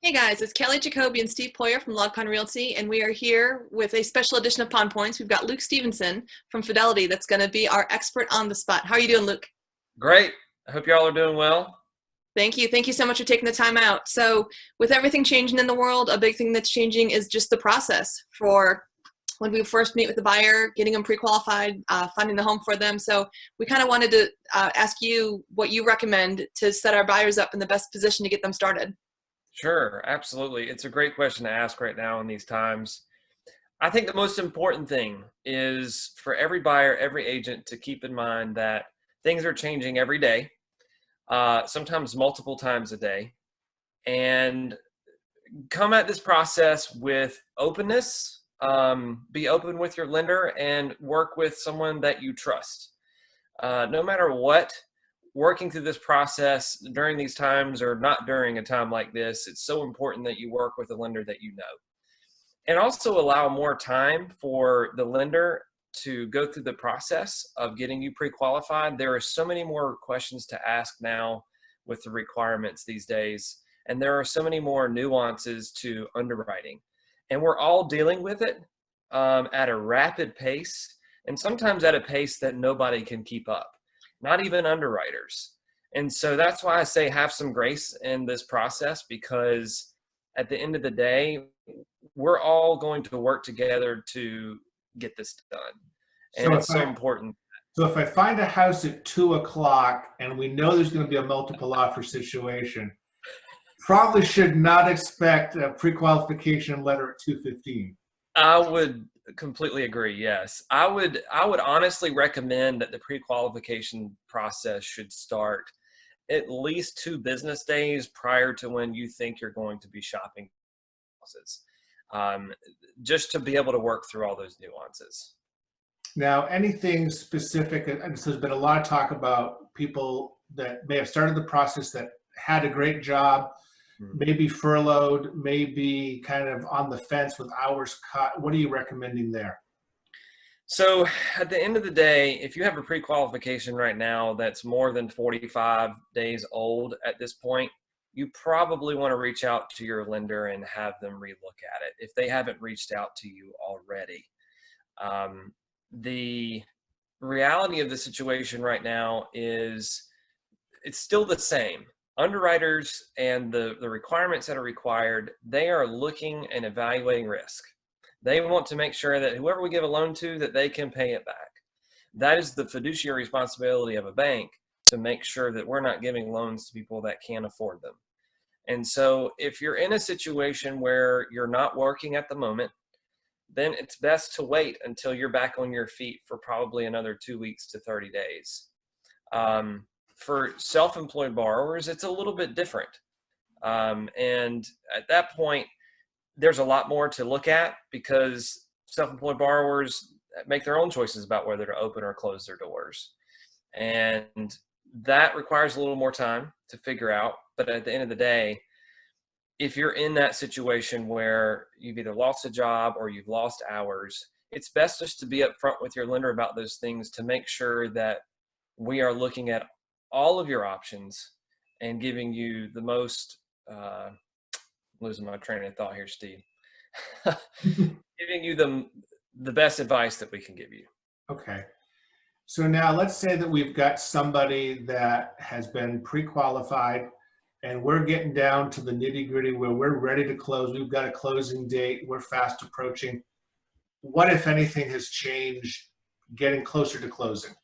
Hey guys, it's Kelly Jacoby and Steve Poyer from Log Pond Realty, and we are here with a special edition of Pond Points. We've got Luke Stevenson from Fidelity that's going to be our expert on the spot. How are you doing, Luke? Great. I hope y'all are doing well. Thank you. Thank you so much for taking the time out. So with everything changing in the world, a big thing that's changing is just the process for when we first meet with the buyer, getting them pre-qualified, finding the home for them. So we kind of wanted to ask you what you recommend to set our buyers up in the best position to get them started. Sure, absolutely. It's a great question to ask right now in these times. I think the most important thing is for every buyer, every agent to keep in mind that things are changing every day, sometimes multiple times a day, and come at this process with openness. Be open with your lender and work with someone that you trust. No matter what, working through this process during these times or not during a time like this, it's so important that you work with a lender that you know. And also allow more time for the lender to go through the process of getting you pre-qualified. There are so many more questions to ask now with the requirements these days, and there are so many more nuances to underwriting. And we're all dealing with it at a rapid pace, and sometimes at a pace that nobody can keep up, not even underwriters. And so that's why I say have some grace in this process, because at the end of the day, we're all going to work together to get this done. And So it's so important. so if I find a house at 2 o'clock and we know there's going to be a multiple offer situation, probably should not expect a pre-qualification letter at 2:15. I would completely agree. Yes. I would honestly recommend that the pre-qualification process should start at least 2 business days prior to when you think you're going to be shopping houses, just to be able to work through all those nuances. Now, anything specific, and so there's been a lot of talk about people that may have started the process that had a great job, maybe furloughed, maybe kind of on the fence with hours cut. What are you recommending there? So at the end of the day, if you have a pre-qualification right now that's more than 45 days old at this point, you probably want to reach out to your lender and have them relook at it if they haven't reached out to you already. The reality of the situation right now is it's still the same. Underwriters and the requirements that are required, they are looking and evaluating risk. They want to make sure that whoever we give a loan to, that they can pay it back. That is the fiduciary responsibility of a bank, to make sure that we're not giving loans to people that can't afford them. And so if you're in a situation where you're not working at the moment, then it's best to wait until you're back on your feet for probably another 2 weeks to 30 days. For self-employed borrowers, it's a little bit different. And at that point, there's a lot more to look at, because self-employed borrowers make their own choices about whether to open or close their doors. And that requires a little more time to figure out. But at the end of the day, if you're in that situation where you've either lost a job or you've lost hours, it's best just to be upfront with your lender about those things, to make sure that we are looking at all of your options and giving you the most, losing my train of thought here, Steve, giving you the best advice that we can give you. Okay. So now let's say that we've got somebody that has been pre-qualified and we're getting down to the nitty-gritty where we're ready to close. We've got a closing date. We're fast approaching. What, if anything, has changed getting closer to closing?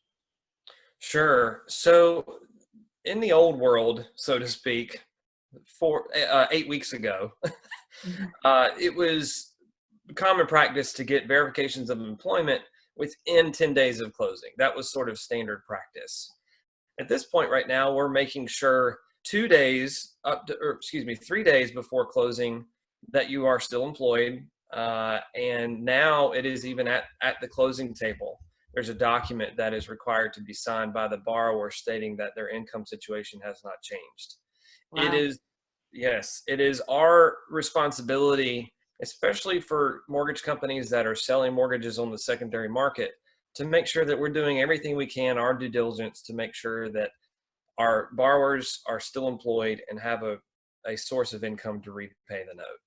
Sure. So in the old world, so to speak, 8 weeks ago, it was common practice to get verifications of employment within 10 days of closing. That was sort of standard practice. At this point right now, we're making sure 3 days before closing that you are still employed. And now it is even at the closing table, there's a document that is required to be signed by the borrower stating that their income situation has not changed. Wow. It is our responsibility, especially for mortgage companies that are selling mortgages on the secondary market, to make sure that we're doing everything we can, our due diligence, to make sure that our borrowers are still employed and have a a source of income to repay the note.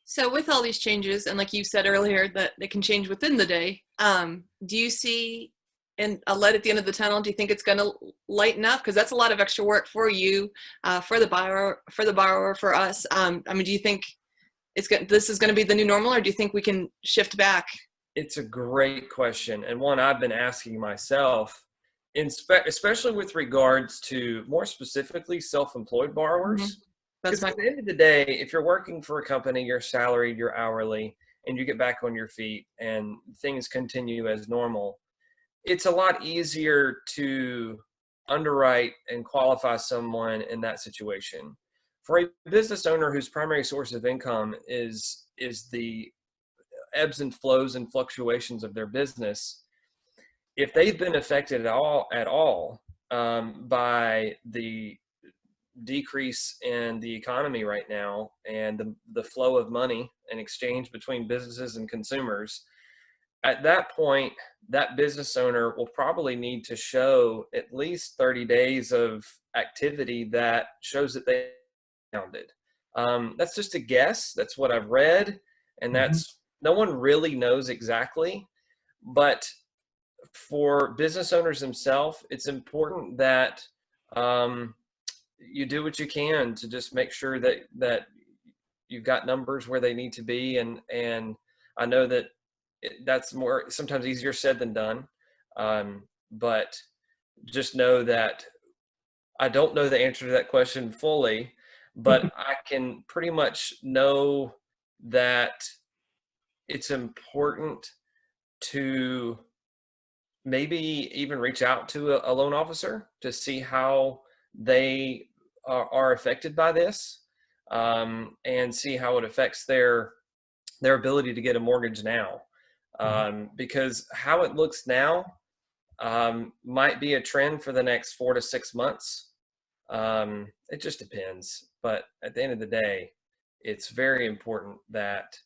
So with all these changes, and like you said earlier, that they can change within the day, do you see a light at the end of the tunnel? Do you think it's going to lighten up? Because that's a lot of extra work for you, for the borrower, for us. I mean, do you think this is going to be the new normal, or do you think we can shift back? It's a great question, and one I've been asking myself, especially with regards to, more specifically, self-employed borrowers. Mm-hmm. Because at the end of the day, if you're working for a company, you're salaried, you're hourly, and you get back on your feet and things continue as normal, it's a lot easier to underwrite and qualify someone in that situation. For a business owner whose primary source of income is the ebbs and flows and fluctuations of their business, if they've been affected at all by the decrease in the economy right now and the flow of money and exchange between businesses and consumers, at that point, that business owner will probably need to show at least 30 days of activity that shows that they founded. That's just a guess. That's what I've read, and that's no one really knows exactly. But for business owners themselves, it's important that you do what you can to just make sure that you've got numbers where they need to be. And I know that that's sometimes easier said than done. But just know that I don't know the answer to that question fully, but I can pretty much know that it's important to maybe even reach out to a loan officer to see how they are affected by this, and see how it affects their ability to get a mortgage now. Because how it looks now might be a trend for the next 4 to 6 months. It just depends. But at the end of the day, it's very important that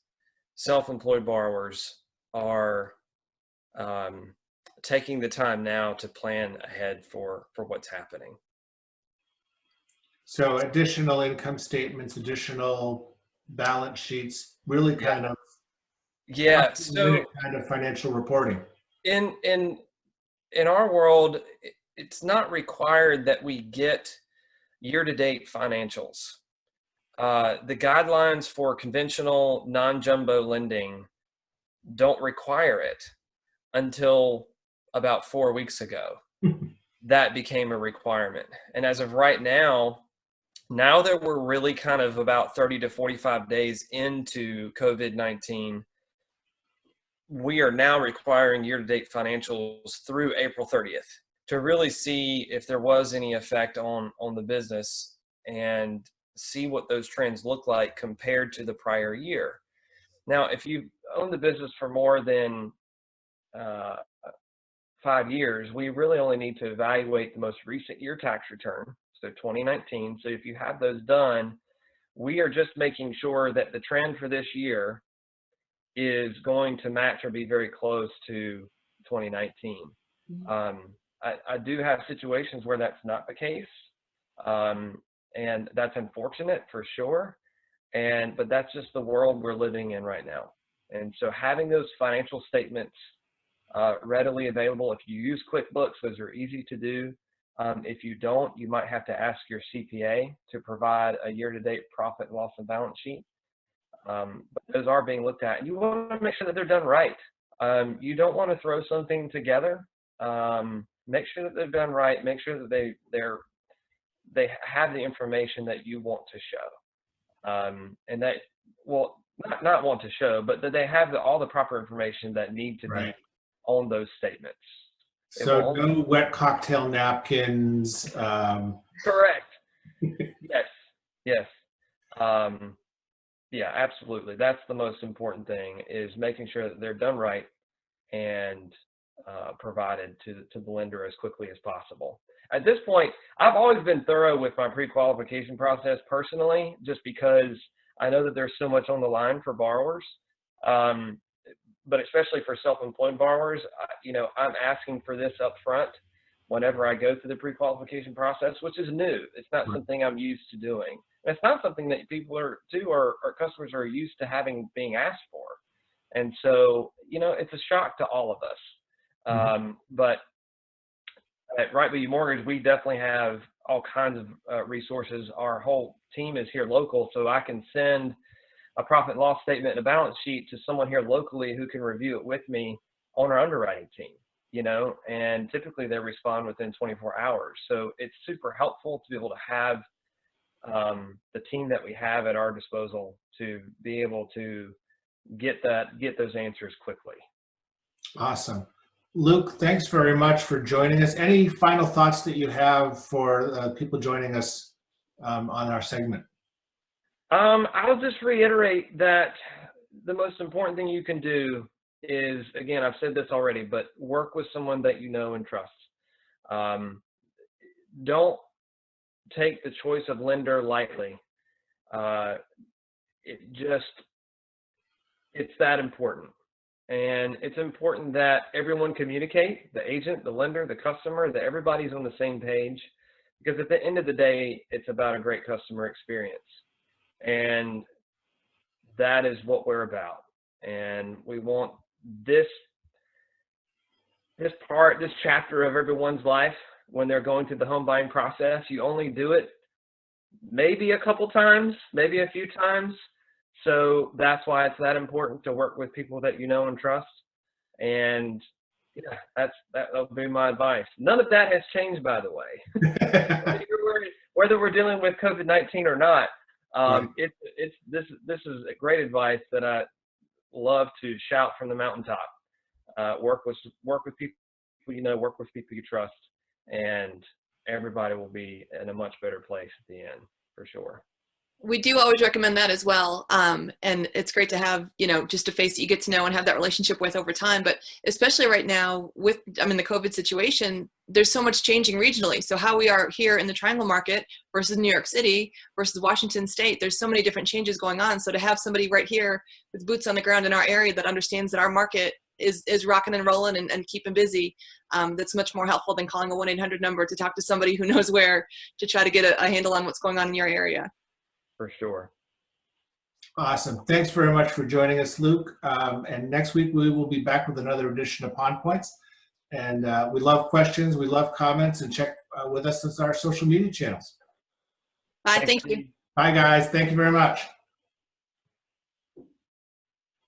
self-employed borrowers are taking the time now to plan ahead for what's happening. So additional income statements, additional balance sheets, really kind of So kind of financial reporting. In our world, it's not required that we get year-to-date financials. The guidelines for conventional non-jumbo lending don't require it until about 4 weeks ago. That became a requirement. And as of right now that we're really kind of about 30 to 45 days into COVID-19, we are now requiring year-to-date financials through April 30th to really see if there was any effect on the business and see what those trends look like compared to the prior year. Now, if you've owned the business for more than 5 years, we really only need to evaluate the most recent year tax return, so 2019. So if you have those done, we are just making sure that the trend for this year is going to match or be very close to 2019. I do have situations where that's not the case, and that's unfortunate for sure. But that's just the world we're living in right now. And so having those financial statements readily available, if you use QuickBooks, those are easy to do. If you don't, you might have to ask your CPA to provide a year-to-date profit and loss and balance sheet. But those are being looked at, and you want to make sure that they're done right. You don't want to throw something together. Make sure that they're done right. Make sure that they have the information that you want to show, and that, well, not want to show, but that they have all the proper information that need to be on those statements. So no wet cocktail napkins. Correct. Yes. Yeah, absolutely. That's the most important thing, is making sure that they're done right and provided to the lender as quickly as possible. At this point, I've always been thorough with my pre-qualification process personally, just because I know that there's so much on the line for borrowers. But especially for self-employed borrowers, I'm asking for this up front whenever I go through the pre-qualification process, which is new. It's not something I'm used to doing. And it's not something that people or customers are used to having being asked for. And so, you know, it's a shock to all of us. But at Right Value Mortgage, we definitely have all kinds of resources. Our whole team is here local, so I can send a profit and loss statement and a balance sheet to someone here locally who can review it with me on our underwriting team, you know, and typically they respond within 24 hours. So it's super helpful to be able to have the team that we have at our disposal to be able to get those answers quickly. Awesome. Luke, thanks very much for joining us. Any final thoughts that you have for people joining us on our segment? I'll just reiterate that the most important thing you can do is, again, I've said this already, but work with someone that you know and trust. Don't take the choice of lender lightly. It's that important. And it's important that everyone communicate, the agent, the lender, the customer, that everybody's on the same page, because at the end of the day, it's about a great customer experience. And that is what we're about. And we want this chapter of everyone's life, when they're going through the home buying process, you only do it maybe a couple times, maybe a few times. So that's why it's that important to work with people that you know and trust. And yeah, that'll be my advice. None of that has changed, by the way. Whether we're dealing with COVID-19 or not, this is a great advice that I love to shout from the mountaintop. Work with people you know, work with people you trust, and everybody will be in a much better place at the end, for sure. We do always recommend that as well. And it's great to have, you know, just a face that you get to know and have that relationship with over time. But especially right now with, the COVID situation, there's so much changing regionally. So how we are here in the Triangle market versus New York City versus Washington State, there's so many different changes going on. So to have somebody right here with boots on the ground in our area that understands that our market is rocking and rolling and keeping busy, that's much more helpful than calling a 1-800 number to talk to somebody who knows where to try to get a handle on what's going on in your area. For sure. Awesome. Thanks very much for joining us, Luke. And next week we will be back with another edition of Pawn Points. And we love questions, we love comments, and check with us on our social media channels. Bye. Thank you. Bye, guys. Thank you very much.